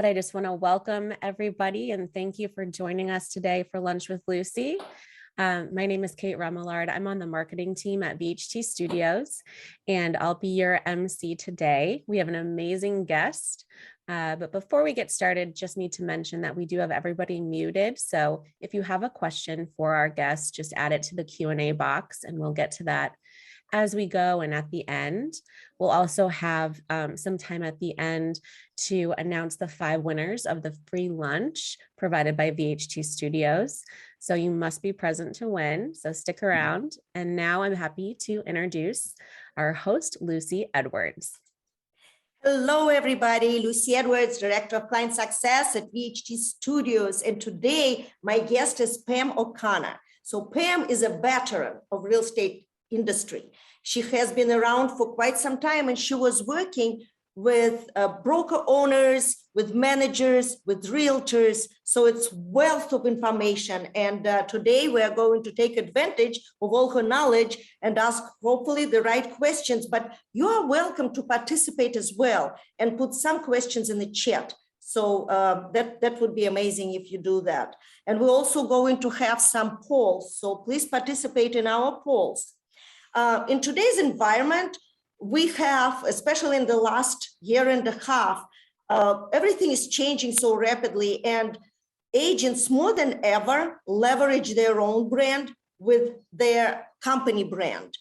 but I just want to welcome everybody and thank you for joining us today for Lunch with Lucy. My name is Kate Remillard. I'm on the marketing team at VHT Studios, and I'll be your MC today. We have an amazing guest, but before we get started, just need to mention that we do have everybody muted. So if you have a question for our guest, just add it to the Q&A box and we'll get to that as we go. And at the end, we'll also have some time at the end to announce the 5 winners of the free lunch provided by VHT Studios. So you must be present to win, so stick around. And now I'm happy to introduce our host, Lucy Edwards. Hello, everybody. Lucy Edwards, Director of Client Success at VHT Studios. And today, my guest is Pam O'Connor. So Pam is a veteran of real estate industry. She has been around for quite some time, and she was working with broker owners, with managers, with realtors. So it's wealth of information. And today we are going to take advantage of all her knowledge and ask hopefully the right questions. But you are welcome to participate as well and put some questions in the chat. So that would be amazing if you do that. And we're also going to have some polls. So please participate in our polls. In today's environment, we have, especially in the last year and a half, everything is changing so rapidly, and agents more than ever leverage their own brand with their company brand.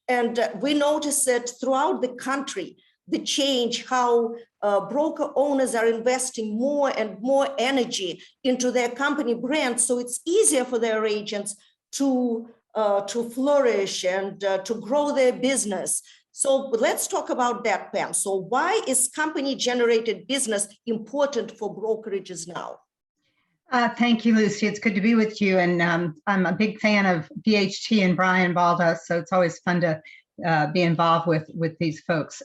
And we notice that throughout the country, the change, how broker owners are investing more and more energy into their company brand. So it's easier for their agents to flourish and to grow their business. So let's talk about that, Pam. So why is company-generated business important for brokerages now? Thank you, Lucy. It's good to be with you. And I'm a big fan of VHT and Brian Balda, so it's always fun to be involved with these folks.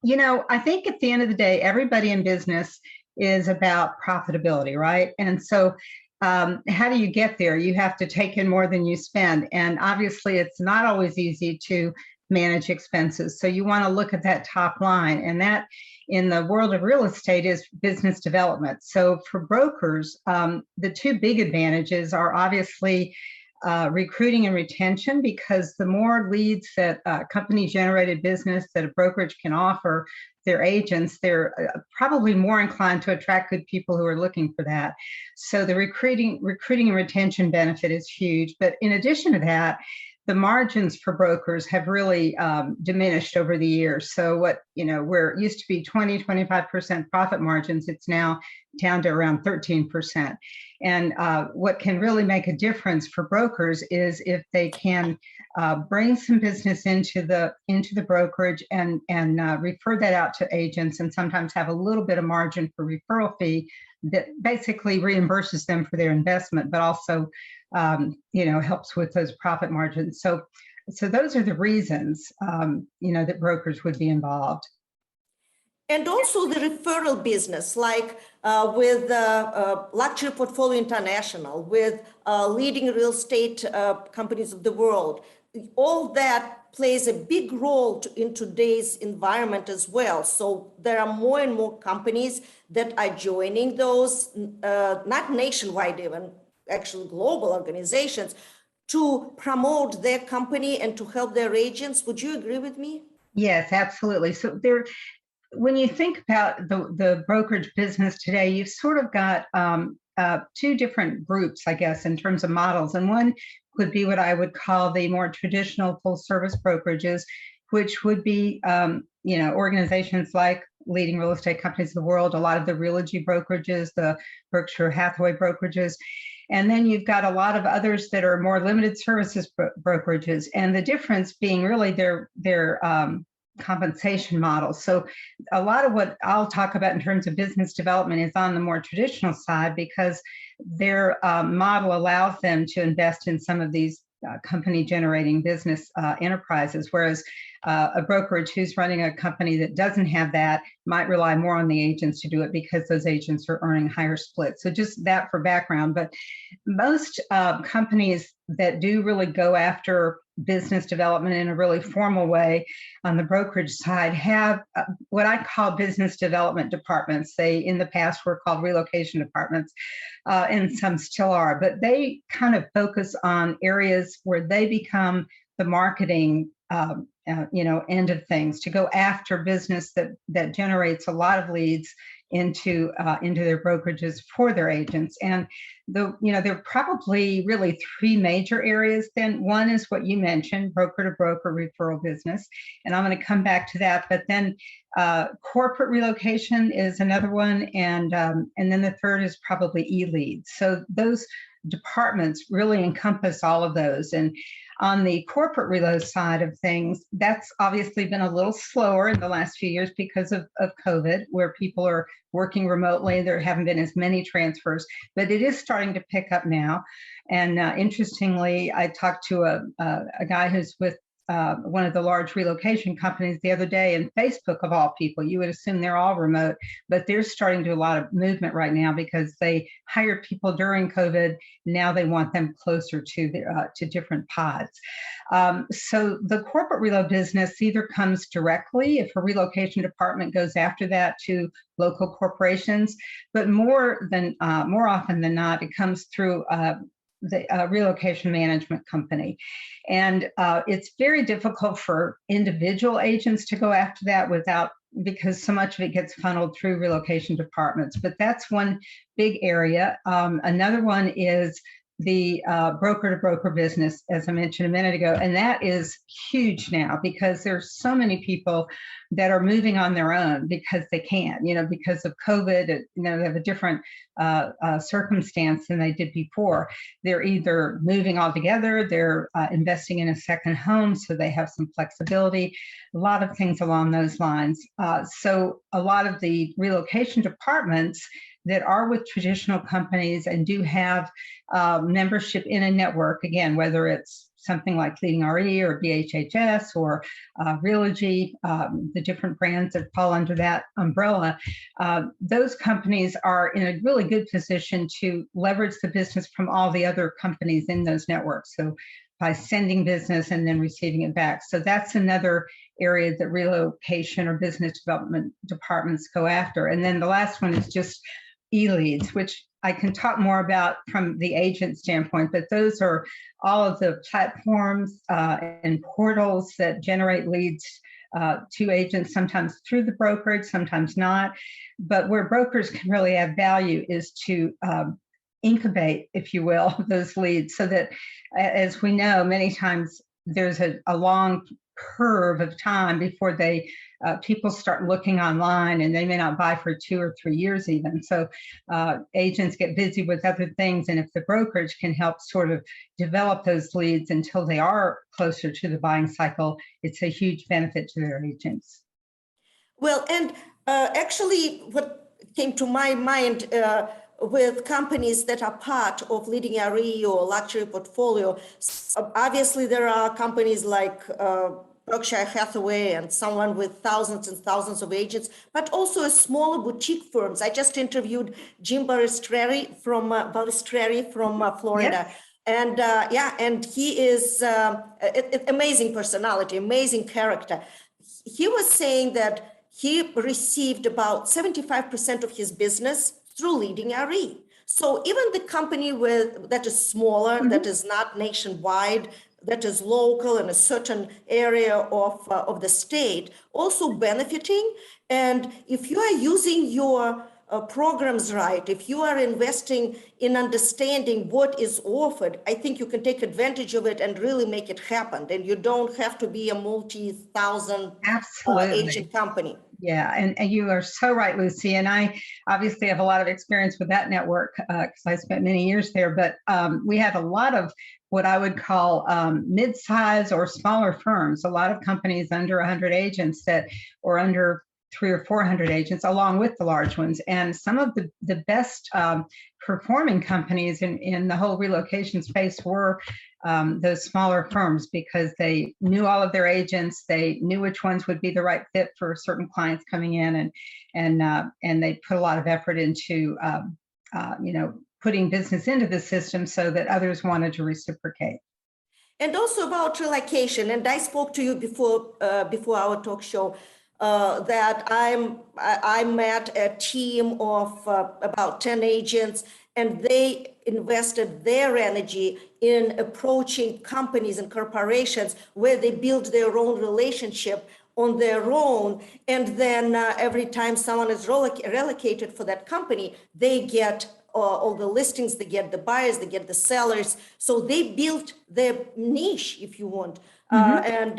You know, I think at the end of the day, everybody in business is about profitability, right? And so how do you get there? You have to take in more than you spend. And obviously, it's not always easy to manage expenses. So you want to look at that top line, and that in the world of real estate is business development. So for brokers, the 2 big advantages are obviously recruiting and retention, because the more leads that company generated business that a brokerage can offer their agents, they're probably more inclined to attract good people who are looking for that. So the recruiting and retention benefit is huge. But in addition to that, the margins for brokers have really diminished over the years. So what, where it used to be 20-25% profit margins, it's now down to around 13%. And what can really make a difference for brokers is if they can bring some business into the brokerage and refer that out to agents, and sometimes have a little bit of margin for referral fee that basically reimburses them for their investment, but also helps with those profit margins. So those are the reasons, that brokers would be involved. And also the referral business, like with Luxury Portfolio International, with leading real estate companies of the world, all that plays a big role in today's environment as well. So there are more and more companies that are joining those, not nationwide even, actually global organizations, to promote their company and to help their agents. Would you agree with me? Yes, absolutely. So when you think about the brokerage business today, you've sort of got 2 different groups, I guess, in terms of models. And one would be what I would call the more traditional full service brokerages, which would be, organizations like leading real estate companies of the world, a lot of the Realogy brokerages, the Berkshire Hathaway brokerages. And then you've got a lot of others that are more limited services brokerages. And the difference being really their compensation models. So a lot of what I'll talk about in terms of business development is on the more traditional side, because their model allows them to invest in some of these company generating business enterprises, whereas a brokerage who's running a company that doesn't have that might rely more on the agents to do it because those agents are earning higher splits. So just that for background. But most companies that do really go after business development in a really formal way on the brokerage side have what I call business development departments. They in the past were called relocation departments, and some still are, but they kind of focus on areas where they become the marketing end of things, to go after business that generates a lot of leads into their brokerages for their agents. And there are probably really three major areas. Then one is what you mentioned, broker to broker referral business, and I'm going to come back to that. But then corporate relocation is another one, and then the third is probably e-leads. So those departments really encompass all of those. And on the corporate reload side of things, that's obviously been a little slower in the last few years because of COVID, where people are working remotely. There haven't been as many transfers, but it is starting to pick up now. And interestingly, I talked to a guy who's with one of the large relocation companies the other day, and Facebook of all people. You would assume they're all remote, but they're starting to do a lot of movement right now because they hired people during COVID. Now they want them closer to different pods. So the corporate reload business either comes directly, if a relocation department goes after that, to local corporations, but more often than not, it comes through the relocation management company. And it's very difficult for individual agents to go after that because so much of it gets funneled through relocation departments. But that's one big area. Another one is the broker to broker business, as I mentioned a minute ago. And that is huge now because there's so many people that are moving on their own because they can, because of COVID, they have a different circumstance than they did before. They're either moving altogether, they're investing in a second home, so they have some flexibility, a lot of things along those lines. So a lot of the relocation departments that are with traditional companies and do have membership in a network, again, whether it's something like Leading RE or BHHS or Relogy, the different brands that fall under that umbrella, those companies are in a really good position to leverage the business from all the other companies in those networks. So by sending business and then receiving it back. So that's another area that relocation or business development departments go after. And then the last one is just e-leads, which I can talk more about from the agent standpoint, but those are all of the platforms and portals that generate leads to agents, sometimes through the brokerage, sometimes not. But where brokers can really add value is to incubate, if you will, those leads, so that, as we know, many times there's a long curve of time before people start looking online, and they may not buy for 2 or 3 years even. So agents get busy with other things, and if the brokerage can help sort of develop those leads until they are closer to the buying cycle, it's a huge benefit to their agents. Well, and actually what came to my mind with companies that are part of Leading RE or Luxury Portfolio, obviously there are companies like Berkshire Hathaway and someone with thousands and thousands of agents, but also a smaller boutique firms. I just interviewed Jim Balistreri from Florida. Yes. And he is amazing personality, amazing character. He was saying that he received about 75% of his business through Leading RE. So even the company that is smaller, that is not nationwide, that is local in a certain area of the state, also benefiting. And if you are using your programs right, if you are investing in understanding what is offered, I think you can take advantage of it and really make it happen. And you don't have to be a multi-thousand agent company. Yeah, and you are so right, Lucy. And I obviously have a lot of experience with that network because I spent many years there. But we had a lot of what I would call mid-size or smaller firms, a lot of companies under 100 agents or under 300 or 400 agents, along with the large ones. And some of the best performing companies in the whole relocation space were those smaller firms because they knew all of their agents. They knew which ones would be the right fit for certain clients coming in, and they put a lot of effort into putting business into the system so that others wanted to reciprocate. And also about relocation. And I spoke to you before our talk show that I met a team of about 10 agents, and they invested their energy in approaching companies and corporations where they build their own relationship on their own. And then every time someone is relocated for that company, they get all the listings, they get the buyers, they get the sellers. So they built their niche, if you want, and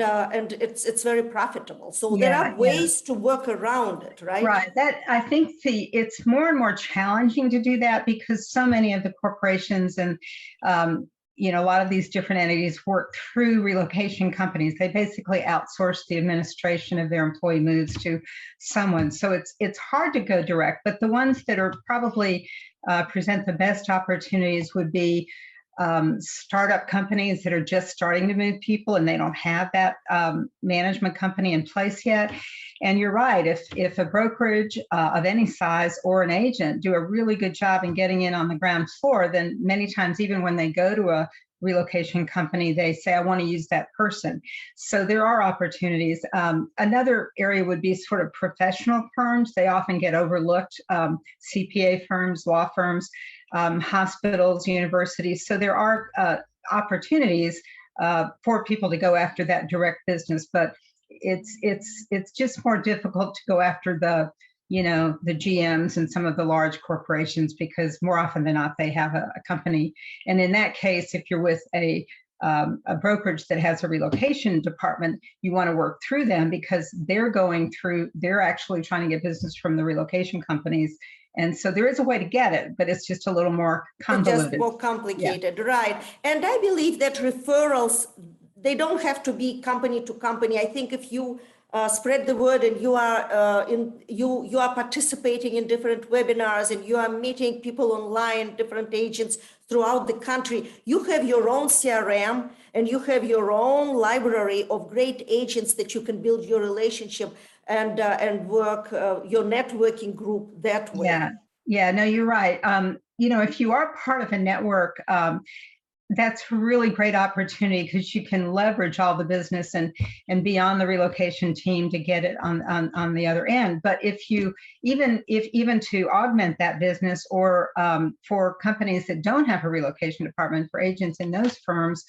it's very profitable. So there are ways to work around it, right? Right. That I think it's more and more challenging to do that because so many of the corporations and a lot of these different entities work through relocation companies. They basically outsource the administration of their employee moves to someone. So it's hard to go direct, but the ones that are probably present the best opportunities would be startup companies that are just starting to move people and they don't have that management company in place yet. And you're right, if a brokerage of any size or an agent do a really good job in getting in on the ground floor, then many times even when they go to a relocation company, they say, I want to use that person. So there are opportunities. Another area would be sort of professional firms. They often get overlooked, CPA firms, law firms, hospitals, universities. So there are opportunities for people to go after that direct business, but it's just more difficult to go after the GMs and some of the large corporations because more often than not they have a company. And in that case, if you're with a brokerage that has a relocation department, you want to work through them because they're actually trying to get business from the relocation companies. And so there is a way to get it, but it's just a little more convoluted. Just more complicated, right? And I believe that referrals, they don't have to be company to company. I think if you spread the word and you are participating in different webinars and you are meeting people online, different agents throughout the country, you have your own CRM and you have your own library of great agents that you can build your relationship and work your networking group that way. Yeah, no, you're right. If you are part of a network, that's a really great opportunity because you can leverage all the business and be on the relocation team to get it on the other end. But if even to augment that business or for companies that don't have a relocation department, for agents in those firms,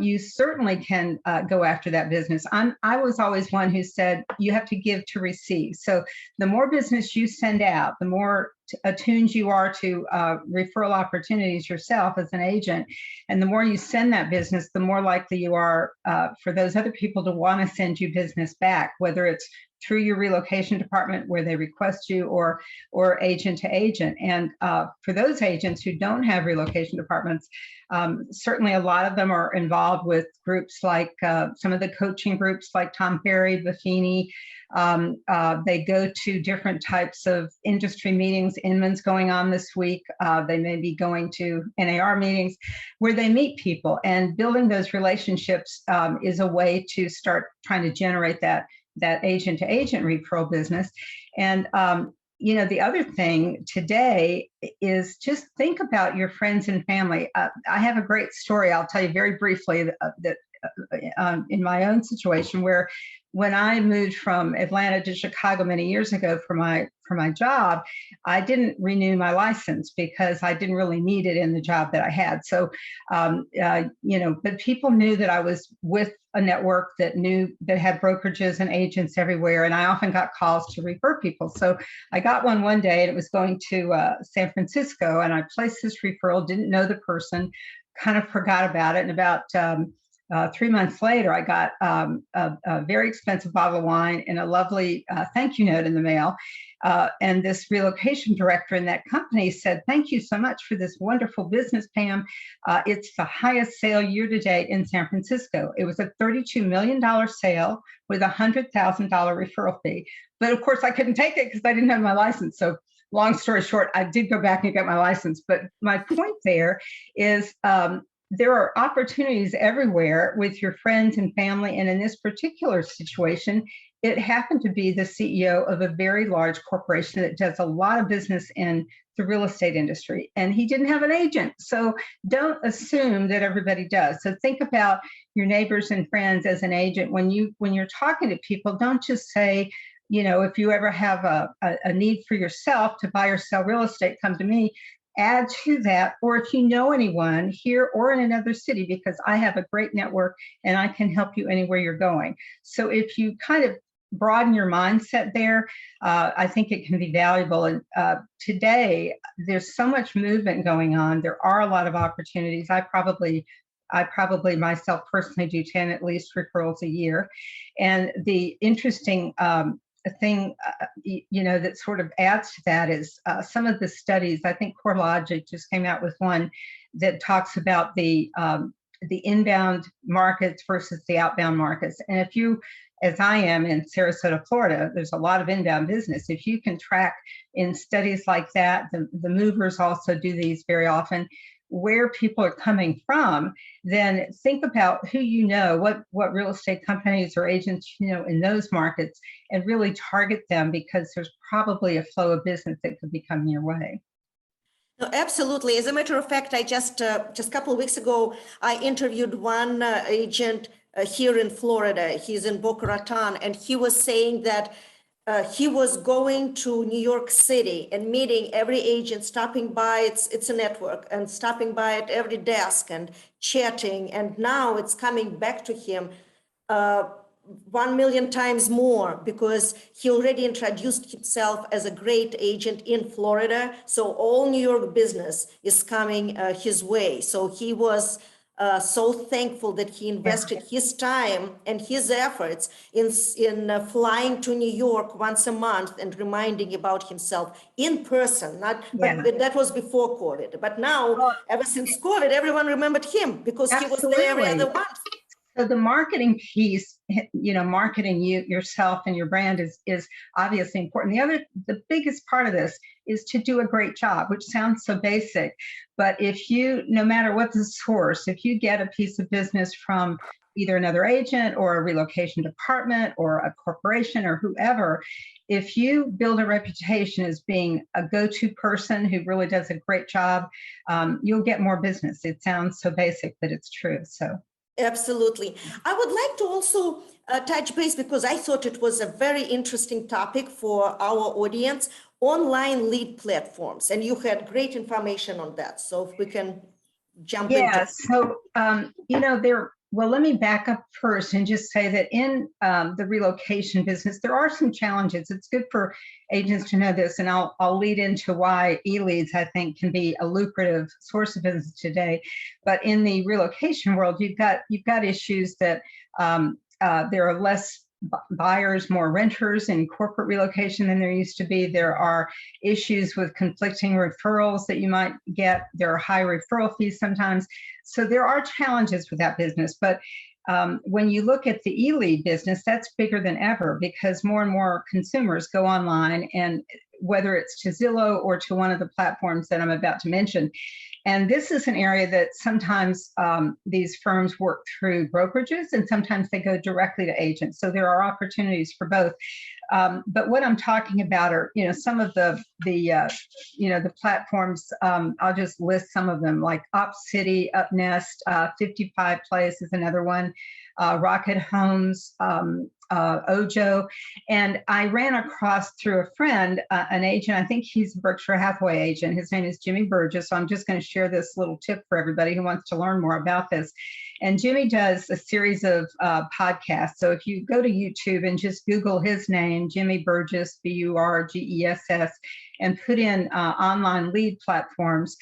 you certainly can go after that business. I was always one who said you have to give to receive. So the more business you send out, the more attuned you are to referral opportunities yourself as an agent. And the more you send that business, the more likely you are for those other people to want to send you business back, whether it's through your relocation department where they request you or agent to agent. And for those agents who don't have relocation departments, certainly a lot of them are involved with groups like some of the coaching groups like Tom Ferry, Buffini. They go to different types of industry meetings. Inman's going on this week. They may be going to NAR meetings where they meet people, and building those relationships is a way to start trying to generate that agent to agent referral business. And the other thing today is just think about your friends and family. I have a great story I'll tell you very briefly that in my own situation, where when I moved from Atlanta to Chicago many years ago for my job, I didn't renew my license because I didn't really need it in the job that I had. So, but people knew that I was with a network that had brokerages and agents everywhere, and I often got calls to refer people. So I got one day, and it was going to San Francisco, and I placed this referral, didn't know the person, kind of forgot about it, and about 3 months later, I got a very expensive bottle of wine and a lovely thank you note in the mail. And this relocation director in that company said, "Thank you so much for this wonderful business, Pam. It's the highest sale year to date in San Francisco." It was a $32 million sale with a $100,000 referral fee. But of course, I couldn't take it because I didn't have my license. So long story short, I did go back and get my license. But my point there is, there are opportunities everywhere with your friends and family. And in this particular situation, it happened to be the CEO of a very large corporation that does a lot of business in the real estate industry. And he didn't have an agent. So don't assume that everybody does. So think about your neighbors and friends as an agent. When you're talking to people, don't just say, you know, if you ever have a need for yourself to buy or sell real estate, come to me. Add to that, or if you know anyone here or in another city, because I have a great network and I can help you anywhere you're going. So if you kind of broaden your mindset there, I think it can be valuable. And today, there's so much movement going on. There are a lot of opportunities. I probably myself personally do 10 at least referrals a year. And the interesting thing, you know, that sort of adds to that is some of the studies. I think CoreLogic just came out with one that talks about the inbound markets versus the outbound markets. And if you, as I am in Sarasota, Florida, there's a lot of inbound business. If you can track in studies like that, the movers also do these very often, where people are coming from, then think about who you know, what real estate companies or agents you know in those markets, and really target them, because there's probably a flow of business that could be coming your way. No, absolutely. As a matter of fact, I just a couple of weeks ago, I interviewed one agent here in Florida. He's in Boca Raton, and he was saying that he was going to New York City and meeting every agent, stopping by, it's a network, and stopping by at every desk and chatting. And now it's coming back to him 1 million times more, because he already introduced himself as a great agent in Florida. So all New York business is coming his way. So he was so thankful that he invested his time and his efforts in flying to New York once a month and reminding about himself in person. But that was before COVID. But now, ever since COVID, everyone remembered him because he was there every other month. So the marketing piece, you know, marketing yourself and your brand is obviously important. The biggest part of this is to do a great job, which sounds so basic, but if you, no matter what the source, if you get a piece of business from either another agent or a relocation department or a corporation or whoever, if you build a reputation as being a go-to person who really does a great job, you'll get more business. It sounds so basic, but it's true. So. Absolutely. I would like to also touch base, because I thought it was a very interesting topic for our audience, online lead platforms. And you had great information on that. So if we can jump into it. So, you know, well, let me back up first and just say that in the relocation business, there are some challenges. It's good for agents to know this, and I'll lead into why e-leads, I think, can be a lucrative source of business today. But in the relocation world, you've got issues that there are less buyers, more renters in corporate relocation than there used to be. There are issues with conflicting referrals that you might get. There are high referral fees sometimes. So there are challenges with that business. But when you look at the e-lead business, that's bigger than ever, because more and more consumers go online, and whether it's to Zillow or to one of the platforms that I'm about to mention. And this is an area that sometimes these firms work through brokerages, and sometimes they go directly to agents. So there are opportunities for both. But what I'm talking about are, you know, some of the platforms. I'll just list some of them, like OpCity, UpNest, 55 Place is another one, Rocket Homes, Ojo. And I ran across through a friend, an agent. I think he's a Berkshire Hathaway agent. His name is Jimmy Burgess. So I'm just going to share this little tip for everybody who wants to learn more about this. And Jimmy does a series of podcasts. So if you go to YouTube and just Google his name, Jimmy Burgess, Burgess, and put in online lead platforms,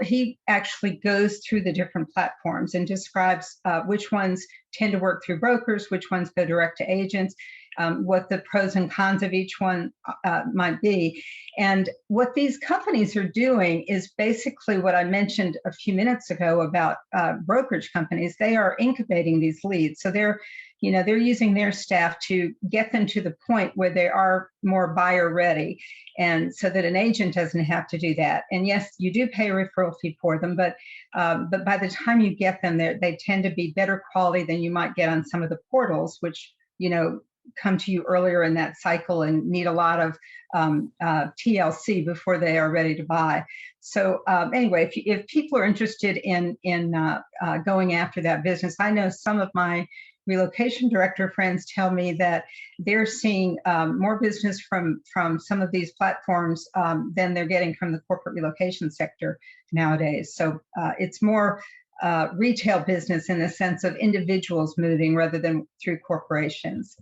he actually goes through the different platforms and describes which ones tend to work through brokers, which ones go direct to agents, what the pros and cons of each one might be. And what these companies are doing is basically what I mentioned a few minutes ago about brokerage companies. They are incubating these leads. So they're, they're using their staff to get them to the point where they are more buyer ready, and so that an agent doesn't have to do that. And yes, you do pay a referral fee for them, but by the time you get them there, they tend to be better quality than you might get on some of the portals, which come to you earlier in that cycle and need a lot of TLC before they are ready to buy. So anyway, if people are interested in going after that business, I know some of my relocation director friends tell me that they're seeing more business from some of these platforms than they're getting from the corporate relocation sector nowadays. So it's more retail business in the sense of individuals moving rather than through corporations.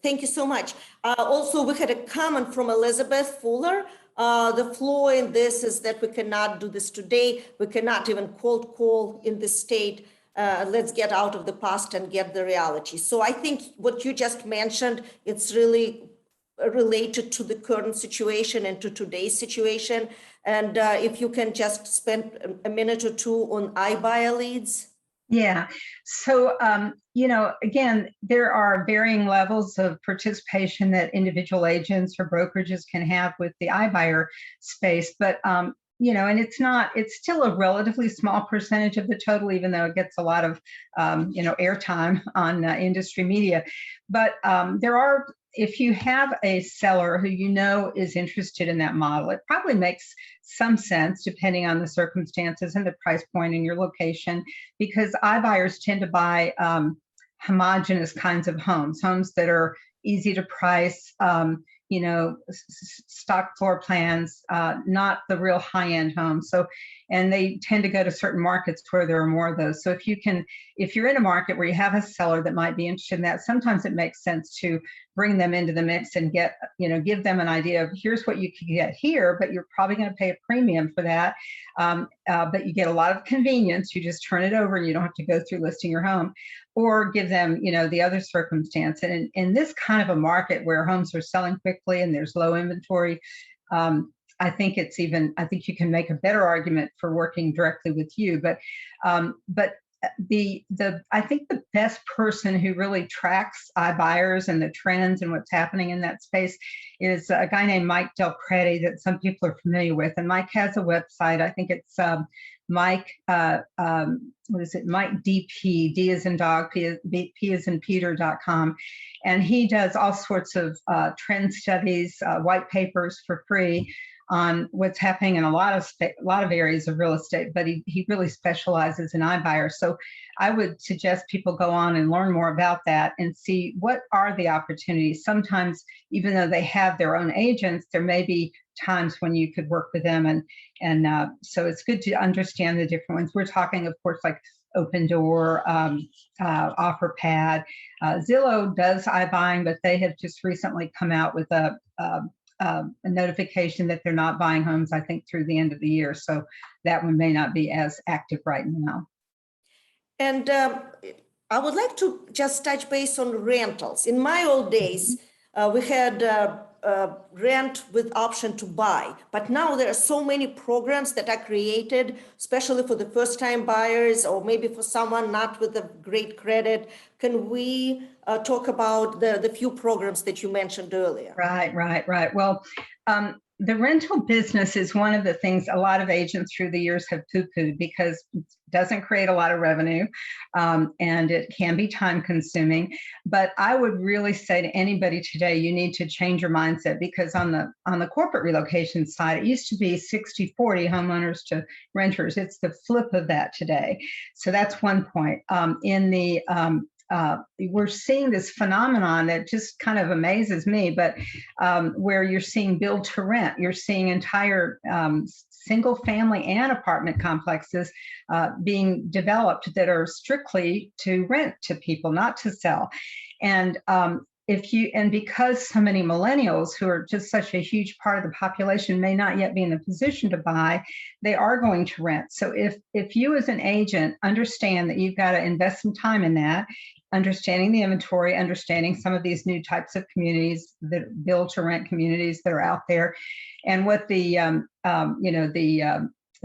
Thank you so much. Also, we had a comment from Elizabeth Fuller. The flaw in this is that we cannot do this today. We cannot even cold call in this state. Let's get out of the past and get the reality. So I think what you just mentioned, it's really related to the current situation and to today's situation. And if you can just spend a minute or two on iBuyer leads. Yeah. So, again, there are varying levels of participation that individual agents or brokerages can have with the iBuyer space. But, and it's still a relatively small percentage of the total, even though it gets a lot of, airtime on industry media. But there are, if you have a seller who is interested in that model, it probably makes some sense depending on the circumstances and the price point and your location, because iBuyers tend to buy homogenous kinds of homes that are easy to price, stock floor plans, not the real high-end homes. So, and they tend to go to certain markets where there are more of those. So if you're in a market where you have a seller that might be interested in that, sometimes it makes sense to bring them into the mix and give them an idea of here's what you can get here, but you're probably going to pay a premium for that. But you get a lot of convenience. You just turn it over and you don't have to go through listing your home, or give them, the other circumstance. And in this kind of a market where homes are selling quickly and there's low inventory, I think you can make a better argument for working directly with you. But I think the best person who really tracks iBuyers and the trends and what's happening in that space is a guy named Mike Del Prete that some people are familiar with. And Mike has a website. I think it's Mike, Mike DP, D as in dog, P as in Peter.com. And he does all sorts of trend studies, white papers for free on what's happening in a lot of areas of real estate, but he really specializes in iBuyers. So I would suggest people go on and learn more about that and see what are the opportunities. Sometimes, even though they have their own agents, there may be times when you could work with them, and so it's good to understand the different ones. We're talking, of course, like Open Door, OfferPad. Zillow does iBuying, but they have just recently come out with a notification that they're not buying homes, I think, through the end of the year. So that one may not be as active right now. And I would like to just touch base on rentals. In my old days, we had rent with option to buy, but now there are so many programs that are created, especially for the first-time buyers, or maybe for someone not with a great credit. Can we talk about the few programs that you mentioned earlier? Right. Well, the rental business is one of the things a lot of agents through the years have poo-pooed because it doesn't create a lot of revenue, and it can be time consuming. But I would really say to anybody today, you need to change your mindset, because on the corporate relocation side, it used to be 60-40 homeowners to renters. It's the flip of that today. So that's one point. We're seeing this phenomenon that just kind of amazes me, but where you're seeing build to rent, you're seeing entire single family and apartment complexes being developed that are strictly to rent to people, not to sell. And because so many millennials, who are just such a huge part of the population, may not yet be in a position to buy, they are going to rent. So if you as an agent understand that you've got to invest some time in that, understanding the inventory, understanding some of these new types of communities, that build to rent communities that are out there, and what the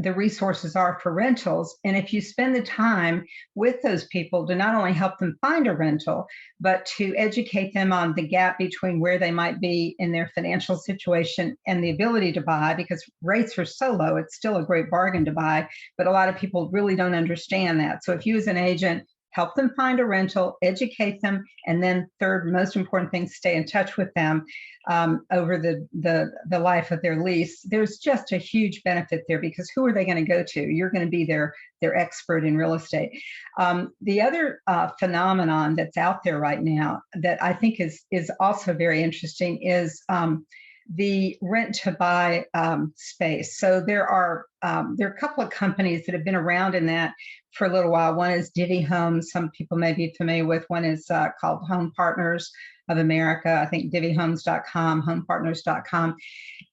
the resources are for rentals. And if you spend the time with those people to not only help them find a rental, but to educate them on the gap between where they might be in their financial situation and the ability to buy, because rates are so low, it's still a great bargain to buy, but a lot of people really don't understand that. So if you as an agent help them find a rental, educate them, and then third, most important thing, stay in touch with them over the life of their lease. There's just a huge benefit there, because who are they going to go to? You're going to be their expert in real estate. The other phenomenon that's out there right now that I think is also very interesting is the rent to buy space. So there are a couple of companies that have been around in that for a little while. One is Divvy Homes. Some people may be familiar with. One is called Home Partners of America. I think divvyhomes.com, homepartners.com.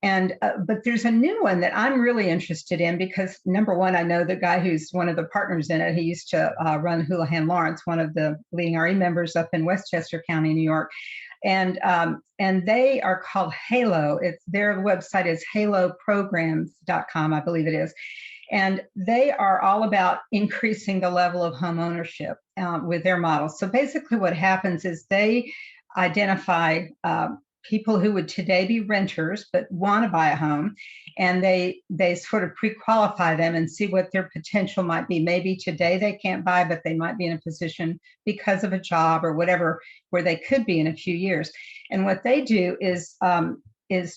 And but there's a new one that I'm really interested in, because number one, I know the guy who's one of the partners in it. He used to run Houlihan Lawrence, one of the leading RE members up in Westchester County, New York. And they are called Halo. Their website is haloprograms.com, I believe it is. And they are all about increasing the level of home ownership with their models. So basically what happens is they identify people who would today be renters but want to buy a home, and they sort of pre-qualify them and see what their potential might be. Maybe today they can't buy, but they might be in a position because of a job or whatever where they could be in a few years. And what they do is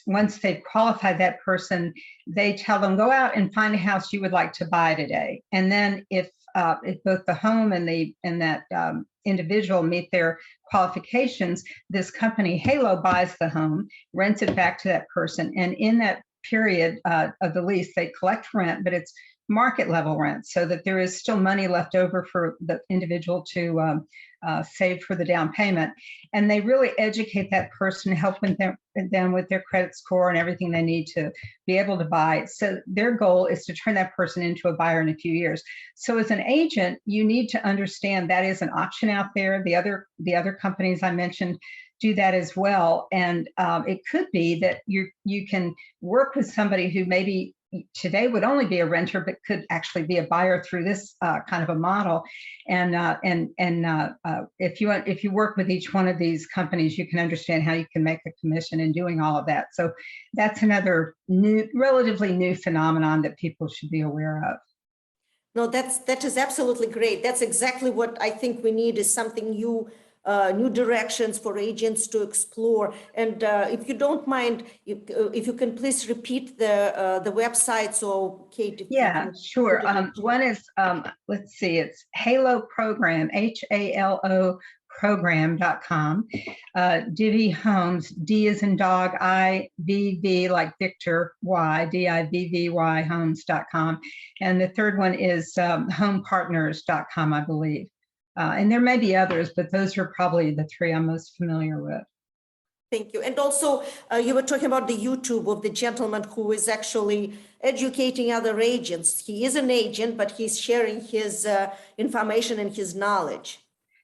once they've qualified that person, they tell them, go out and find a house you would like to buy today. And then if both the home and that individual meet their qualifications, this company, Halo, buys the home, rents it back to that person. And in that period of the lease, they collect rent, but it's market level rent, so that there is still money left over for the individual to save for the down payment. And they really educate that person, helping them with their credit score and everything they need to be able to buy. So their goal is to turn that person into a buyer in a few years. So as an agent, you need to understand that is an option out there. The other companies I mentioned do that as well. And it could be that you can work with somebody who maybe today would only be a renter, but could actually be a buyer through this kind of a model. And if you work with each one of these companies, you can understand how you can make a commission in doing all of that. So that's another relatively new phenomenon that people should be aware of. No, that is absolutely great. That's exactly what I think we need, is something new directions for agents to explore. And if you don't mind, if you can please repeat the website. So Kate, yeah, sure. One is, let's see, it's Halo Program, HALO program.com. Divvy Homes, D as in dog, IVV like Victor, Y, DIVVY homes.com. And the third one is homepartners.com, I believe. And there may be others, but those are probably the three I'm most familiar with. Thank you. And also, you were talking about the YouTube of the gentleman who is actually educating other agents. He is an agent, but he's sharing his information and his knowledge.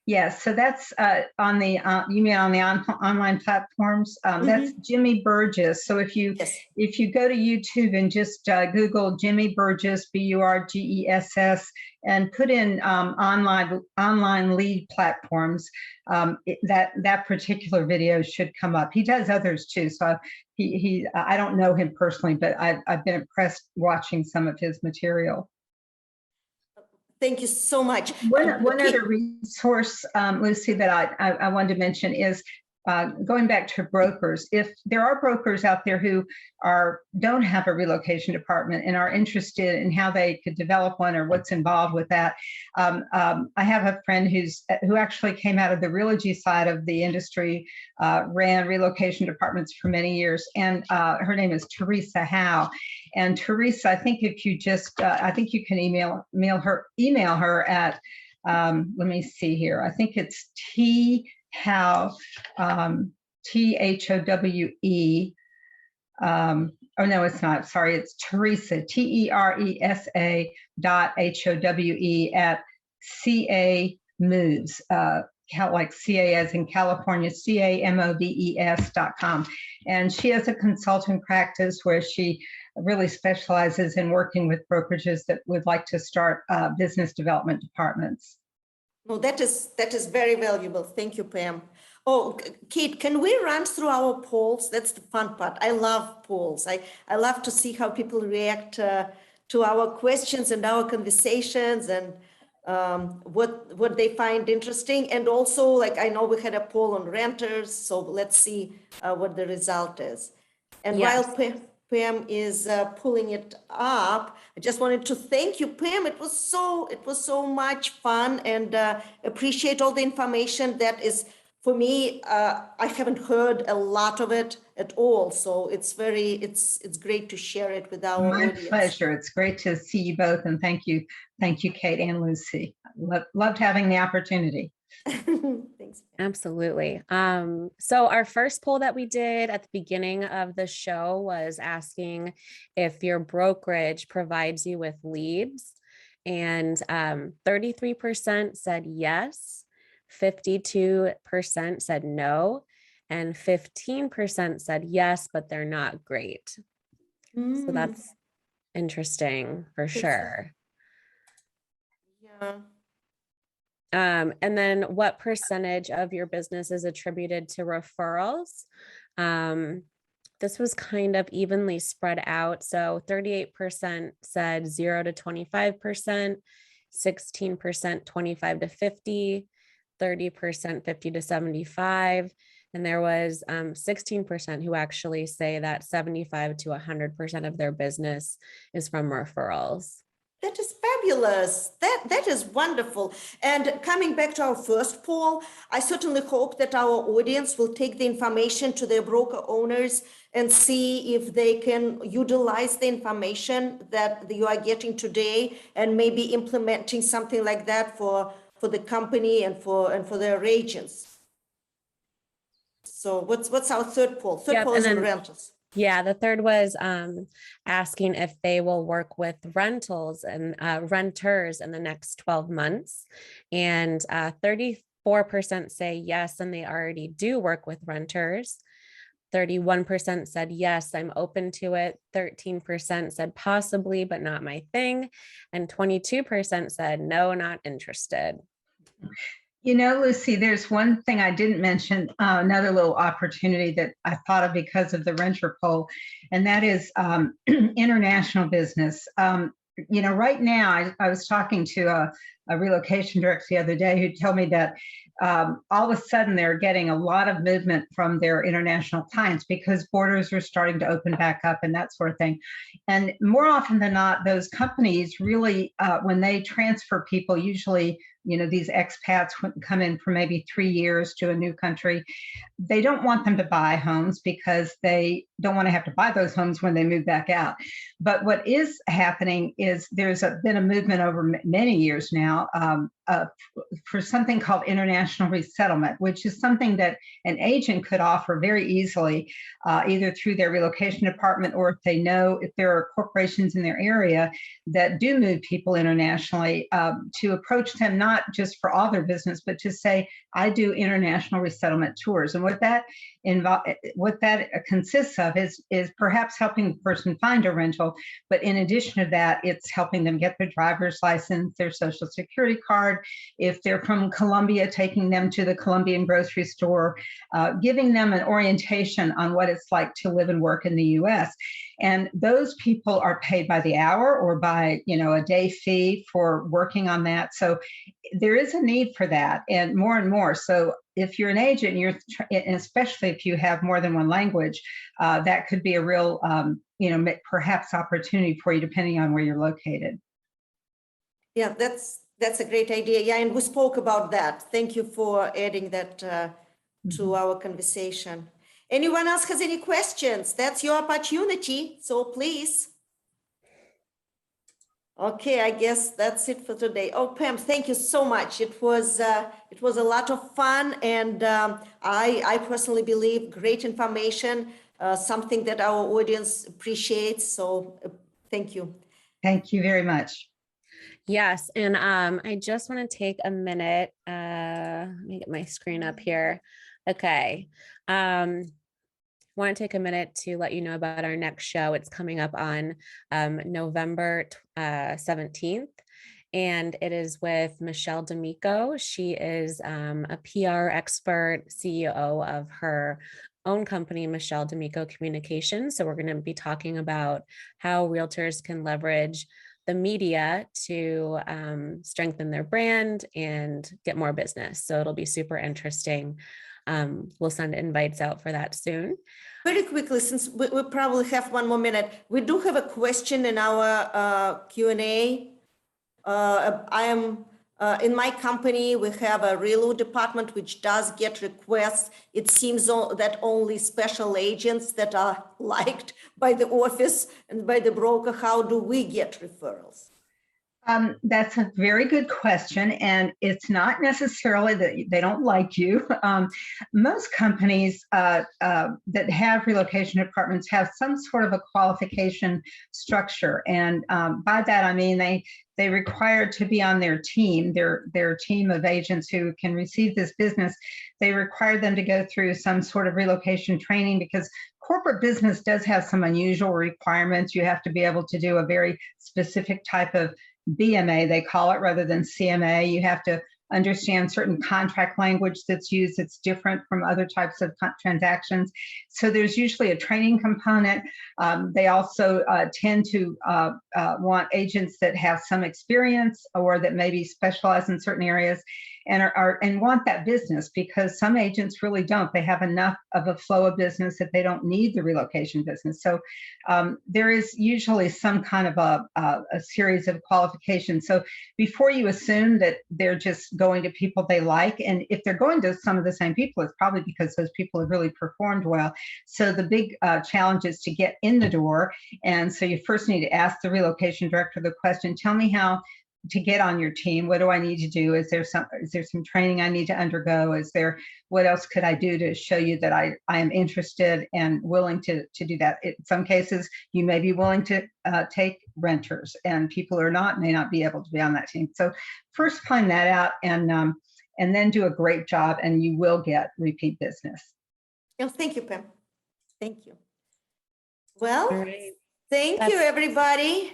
Yes, so that's on the you mean on the online platforms. That's Jimmy Burgess. So if you go to YouTube and just Google Jimmy Burgess, BURGESS, and put in online lead platforms, that particular video should come up. He does others too. So I don't know him personally, but I've been impressed watching some of his material. Thank you so much. One other resource, Lucy, that I wanted to mention is going back to brokers. If there are brokers out there who don't have a relocation department and are interested in how they could develop one or what's involved with that, I have a friend who actually came out of the Realogy side of the industry, ran relocation departments for many years, and her name is Teresa Howe. And Teresa, I think if you just, I think you can email her at, let me see here. I think it's Howe, THOWE. Oh no, it's not. Sorry, it's Teresa, TERESA .HOWE at CA Moves. Like CA as in California, CAMOVES.com. And she has a consulting practice where she really specializes in working with brokerages that would like to start business development departments. No, that is very valuable. Thank you, Pam. Oh, Kate, can we run through our polls? That's the fun part. I love polls. I love to see how people react to our questions and our conversations, and what they find interesting. And also, like, I know we had a poll on renters, so let's see what the result is. And Yes. while Pam is pulling it up, I just wanted to thank you, Pam. It was so much fun, and appreciate all the information that is, for me, I haven't heard a lot of it at all. So it's great to share it with our My audience. pleasure. It's great to see you both, and thank you, Kate and Lucy. Loved having the opportunity. Thanks. Absolutely. So our first poll that we did at the beginning of the show was asking if your brokerage provides you with leads, and 33% said yes, 52% said no, and 15% said yes, but they're not great. So that's interesting for sure. Yeah. And then what percentage of your business is attributed to referrals? This was kind of evenly spread out. So 38% said 0 to 25%, 16% 25 to 50, 30% 50 to 75. And there was 16% who actually say that 75 to 100% of their business is from referrals. That is fabulous. That is wonderful. And coming back to our first poll, I certainly hope that our audience will take the information to their broker owners and see if they can utilize the information that you are getting today, and maybe implementing something like that for the company and for their agents. So what's our third poll? Third poll is on rentals. Yeah, the third was asking if they will work with rentals and renters in the next 12 months. And 34% say yes, and they already do work with renters. 31% said yes, I'm open to it. 13% said possibly, but not my thing. And 22% said no, not interested. You know, Lucy, there's one thing I didn't mention, another little opportunity that I thought of because of the renter poll, and that is international business. You know, right now, I was talking to a relocation director the other day who told me that all of a sudden they're getting a lot of movement from their international clients because borders are starting to open back up and that sort of thing. And more often than not, those companies really, when they transfer people, usually, you know, these expats come in for maybe 3 years to a new country. They don't want them to buy homes because they don't want to have to buy those homes when they move back out. But what is happening is there's been a movement over many years now for something called international resettlement, which is something that an agent could offer very easily, either through their relocation department, or if they know if there are corporations in their area that do move people internationally, to approach them not just for all their business, but to say, I do international resettlement tours. And what that consists of is perhaps helping the person find a rental, but in addition to that, it's helping them get their driver's license, their social security card. If they're from Colombia, taking them to the Colombian grocery store, giving them an orientation on what it's like to live and work in the US. And those people are paid by the hour or by, you know, a day fee for working on that. So there is a need for that, and more. So if you're an agent, and especially if you have more than one language, that could be a real, you know, perhaps opportunity for you, depending on where you're located. Yeah, that's a great idea. Yeah, and we spoke about that. Thank you for adding that to our conversation. Anyone else has any questions? That's your opportunity, so please. Okay, I guess that's it for today. Oh, Pam, thank you so much. It was a lot of fun, and I personally believe great information, something that our audience appreciates. So thank you. Thank you very much. Yes, and I just want to take a minute. Let me get my screen up here. Okay. want to take a minute to let you know about our next show. It's coming up on November 17th. And it is with Michelle D'Amico. She is a PR expert, CEO of her own company, Michelle D'Amico Communications. So we're going to be talking about how realtors can leverage the media to strengthen their brand and get more business. So it'll be super interesting. We'll send invites out for that soon. Very quickly, since we probably have 1 more minute, we do have a question in our Q&A. I am in my company, we have a reload department which does get requests. It seems that only special agents that are liked by the office and by the broker. How do we get referrals? That's a very good question, and it's not necessarily that they don't like you. Most companies that have relocation departments have some sort of a qualification structure, and by that I mean they require to be on their team, their team of agents who can receive this business. They require them to go through some sort of relocation training because corporate business does have some unusual requirements. You have to be able to do a very specific type of BMA, they call it, rather than CMA. You have to understand certain contract language that's used that's different from other types of transactions. So there's usually a training component. They also tend to want agents that have some experience or that maybe specialize in certain areas and want that business, because some agents really don't. They have enough of a flow of business that they don't need the relocation business. So there is usually some kind of a series of qualifications. So before you assume that they're just going to people they like, and if they're going to some of the same people, it's probably because those people have really performed well. So the big challenge is to get in the door. And so you first need to ask the relocation director the question, tell me how to get on your team. What do I need to do? Is there some training I need to undergo? What else could I do to show you that I am interested and willing to do that? In some cases, you may be willing to take renters, and people who are not may not be able to be on that team. So first find that out, and then do a great job, and you will get repeat business. Oh, thank you, Pam. Thank you. Well, Right. thank you, everybody.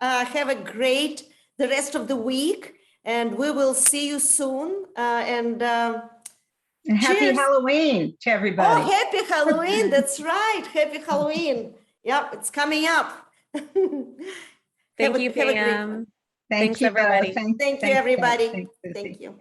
Have a great the rest of the week, and we will see you soon. And happy cheers. Halloween to everybody. Oh, happy Halloween. That's right. Happy Halloween. Yep, it's coming up. Thank you, Pam. Thanks, everybody. Thank you, everybody. Thank you.